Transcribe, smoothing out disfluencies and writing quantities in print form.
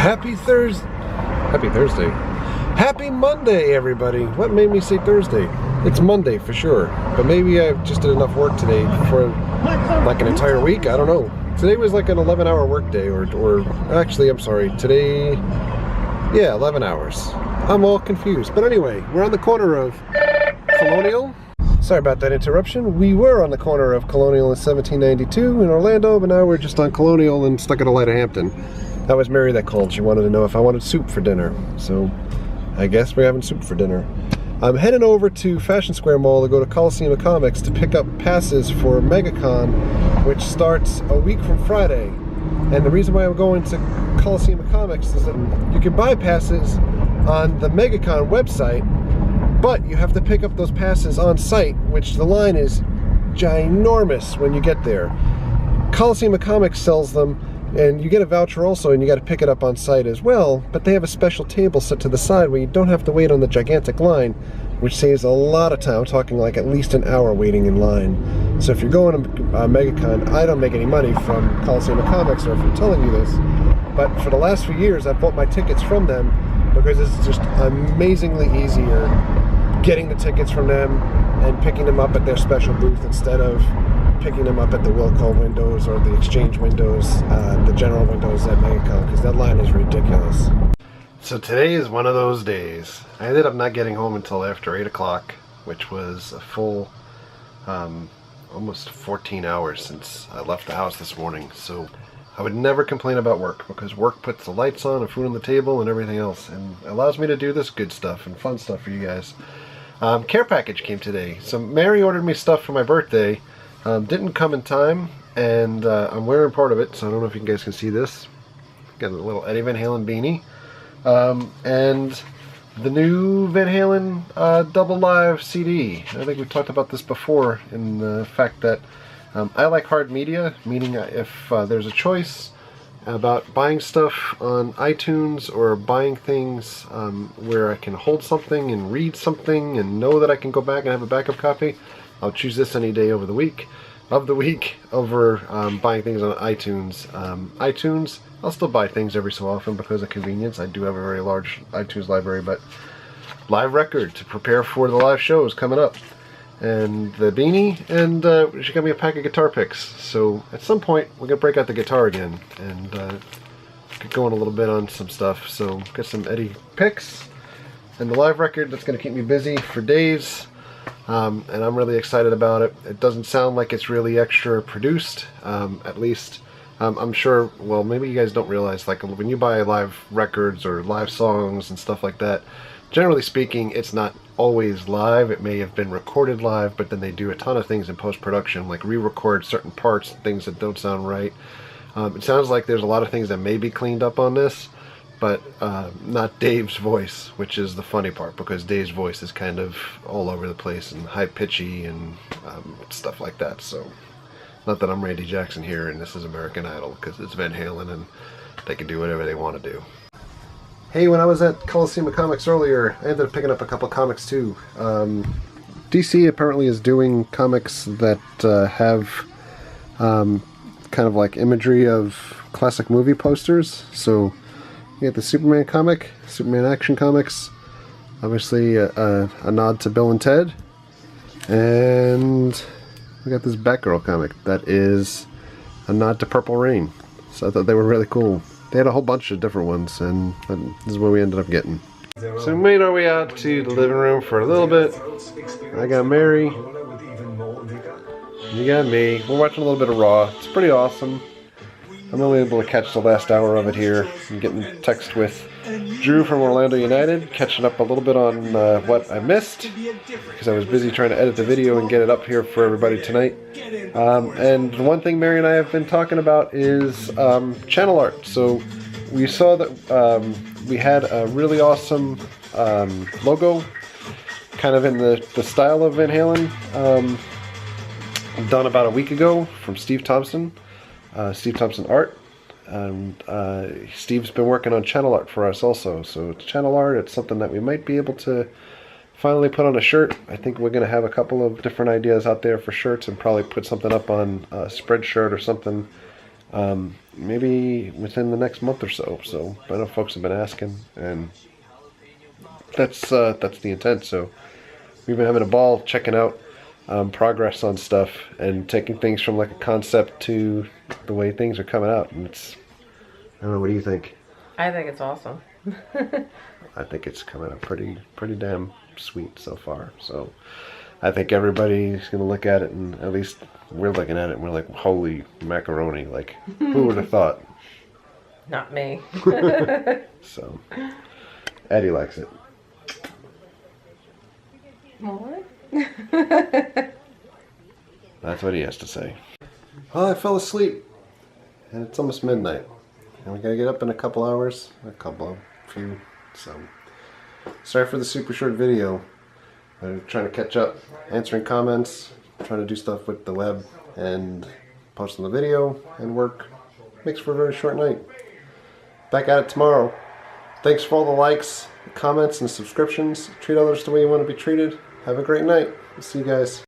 Happy Thursday. Happy Monday, everybody. What made me say Thursday? It's Monday for sure, but maybe I just did enough work today for like an entire week. I don't know. Today was like an 11-hour work day, or actually, I'm sorry. Today, yeah, 11 hours. I'm all confused. But anyway, we're on the corner of Colonial. Sorry about that interruption. We were on the corner of Colonial in 1792 in Orlando, but now we're just on Colonial and stuck at a light of Hampton. That was Mary that called. She wanted to know if I wanted soup for dinner. So I guess we're having soup for dinner. I'm heading over to Fashion Square Mall to go to Coliseum of Comics to pick up passes for MegaCon, which starts a week from Friday. And the reason why I'm going to Coliseum of Comics is that you can buy passes on the MegaCon website, but you have to pick up those passes on site, which the line is ginormous when you get there. Coliseum of Comics sells them, and you get a voucher also, and you got to pick it up on site as well, but they have a special table set to the side where you don't have to wait on the gigantic line, which saves a lot of time. I'm talking like at least an hour waiting in line. So if you're going to MegaCon, I don't make any money from Coliseum of Comics or from telling you this, but for the last few years I've bought my tickets from them because it's just amazingly easier getting the tickets from them and picking them up at their special booth instead of picking them up at the Wilco windows or the exchange windows, the general windows at MegaCon, because that line is ridiculous. So today is one of those days. I ended up not getting home until after 8 o'clock, which was a full almost 14 hours since I left the house this morning. So I would never complain about work, because work puts the lights on and food on the table and everything else, and allows me to do this good stuff and fun stuff for you guys. Care package came today. So Mary ordered me stuff for my birthday. Didn't come in time, and I'm wearing part of it, so I don't know if you guys can see this. Got a little Eddie Van Halen beanie. And the new Van Halen double live CD. I think we talked about this before, in the fact that I like hard media, meaning if there's a choice about buying stuff on iTunes or buying things where I can hold something and read something and know that I can go back and have a backup copy, I'll choose this any day over the week over buying things on iTunes. iTunes, I'll still buy things every so often because of convenience. I do have a very large iTunes library, but live record to prepare for the live shows coming up. And the beanie, and she got me a pack of guitar picks. So at some point, we're going to break out the guitar again and get going a little bit on some stuff. So get some Eddie picks and the live record. That's going to keep me busy for days. And I'm really excited about it. It doesn't sound like it's really extra produced, at least I'm sure, well, maybe you guys don't realize, like when you buy live records or live songs and stuff like that, generally speaking, it's not always live. It may have been recorded live, but then they do a ton of things in post-production, like re-record certain parts, things that don't sound right. It sounds like there's a lot of things that may be cleaned up on this, but not Dave's voice, which is the funny part, because Dave's voice is kind of all over the place and high-pitchy and stuff like that. So, not that I'm Randy Jackson here and this is American Idol, because it's Van Halen and they can do whatever they want to do. Hey, when I was at Coliseum of Comics earlier, I ended up picking up a couple comics too. DC apparently is doing comics that have kind of like imagery of classic movie posters. So you got the Superman comic, Superman Action Comics, obviously a nod to Bill and Ted, and we got this Batgirl comic that is a nod to Purple Rain. So I thought they were really cool. They had a whole bunch of different ones, and this is what we ended up getting. So we made our way out to the living room for a little bit. I got Mary. You got me. We're watching a little bit of Raw. It's pretty awesome. I'm only able to catch the last hour of it here. I'm getting text with Drew from Orlando United, catching up a little bit on what I missed, because I was busy trying to edit the video and get it up here for everybody tonight. And the one thing Mary and I have been talking about is channel art. So we saw that we had a really awesome logo, kind of in the style of Van Halen, done about a week ago from Steve Thompson. Steve Thompson Art, and Steve's been working on channel art for us also. So it's channel art. It's something that we might be able to finally put on a shirt. I think we're going to have a couple of different ideas out there for shirts, and probably put something up on a Spreadshirt or something maybe within the next month or so. So I know folks have been asking, and that's the intent. So we've been having a ball checking out progress on stuff and taking things from like a concept to the way things are coming out. And it's, I don't know, what do you think? I think it's awesome. I think it's coming out pretty damn sweet so far. So I think everybody's gonna look at it, and at least we're looking at it and we're like, holy macaroni, like who would have thought? Not me. So Eddie likes it. What? That's what he has to say. Well, I fell asleep and it's almost midnight and we gotta get up in a couple hours. Few. So sorry for the super short video. I'm trying to catch up, answering comments, trying to do stuff with the web and posting the video and work. Makes for a very short night. Back at it tomorrow. Thanks for all the likes, comments, and subscriptions. Treat others the way you want to be treated. Have a great night. See you guys.